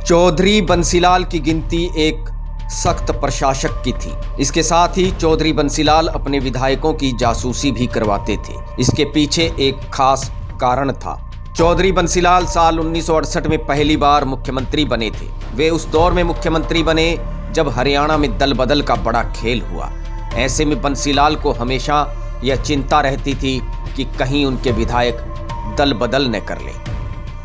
चौधरी बंसीलाल की गिनती एक सख्त प्रशासक की थी। इसके साथ ही चौधरी बंसीलाल अपने विधायकों की जासूसी भी करवाते थे। इसके पीछे एक खास कारण था। चौधरी बंसीलाल साल 1968 में पहली बार मुख्यमंत्री बने थे। वे उस दौर में मुख्यमंत्री बने जब हरियाणा में दल बदल का बड़ा खेल हुआ। ऐसे में बंसीलाल को हमेशा यह चिंता रहती थी कि कहीं उनके विधायक दल बदल न कर ले।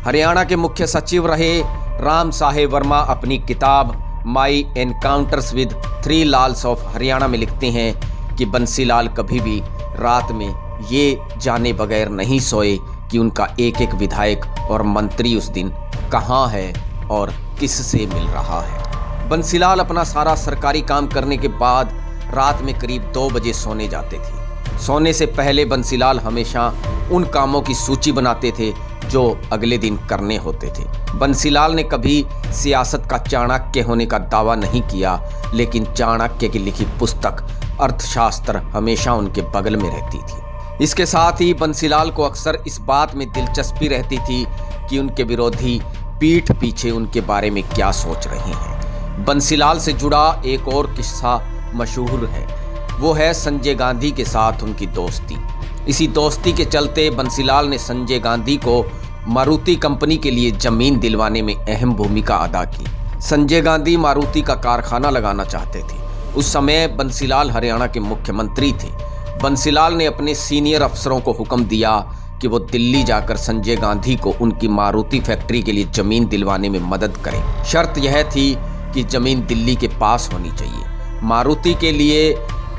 हरियाणा के मुख्य सचिव रहे राम साहेब वर्मा अपनी किताब my encounters with three Lals of Haryana में लिखते हैं कि बंसीलाल कभी भी रात में ये जाने बगैर नहीं सोए कि उनका एक एक विधायक और मंत्री उस दिन कहाँ है और किससे मिल रहा है। बंसीलाल अपना सारा सरकारी काम करने के बाद रात में करीब 2 बजे सोने जाते थे। सोने से पहले बंसीलाल हमेशा उन कामों की सूची बनाते थे जो अगले दिन करने होते थे। बंसीलाल ने कभी सियासत का चाणक्य होने का दावा नहीं किया, लेकिन चाणक्य की लिखी पुस्तक अर्थशास्त्र हमेशा उनके बगल में रहती थी। इसके साथ ही बंसीलाल को अक्सर इस बात में दिलचस्पी रहती थी कि उनके विरोधी पीठ पीछे उनके बारे में क्या सोच रहे हैं। बंसीलाल से जुड़ा एक और किस्सा मशहूर है, वो है संजय गांधी के साथ उनकी दोस्ती। इसी दोस्ती के चलते बंसीलाल ने संजय गांधी को मारुति कंपनी के लिए जमीन दिलवाने में अहम भूमिका अदा की। संजय गांधी मारुति का कारखाना लगाना चाहते थे। उस समय बंसीलाल हरियाणा के मुख्यमंत्री थे। बंसीलाल ने अपने सीनियर अफसरों को हुक्म दिया कि वो दिल्ली जाकर संजय गांधी को उनकी मारुति फैक्ट्री के लिए जमीन दिलवाने में मदद करें। शर्त यह थी कि जमीन दिल्ली के पास होनी चाहिए। मारुति के लिए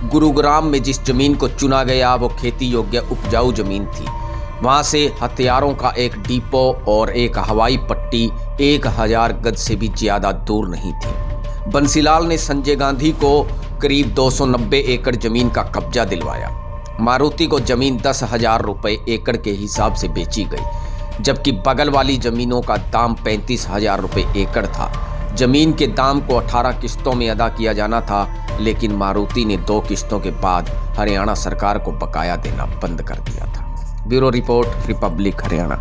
गुरुग्राम में जिस जमीन को चुना गया वो खेती योग्य उपजाऊ जमीन थी। वहां से हथियारों का एक डिपो और एक हवाई पट्टी 1000 गज से भी ज्यादा दूर नहीं थी। बंसीलाल ने संजय गांधी को करीब 290 एकड़ जमीन का कब्जा दिलवाया। मारुति को जमीन 10,000 रुपये एकड़ के हिसाब से बेची गई, जबकि बगल वाली जमीनों का दाम 35,000 रुपये एकड़ था। जमीन के दाम को 18 किस्तों में अदा किया जाना था, लेकिन मारुति ने 2 किस्तों के बाद हरियाणा सरकार को बकाया देना बंद कर दिया था। Bureau report, Republic Haryana.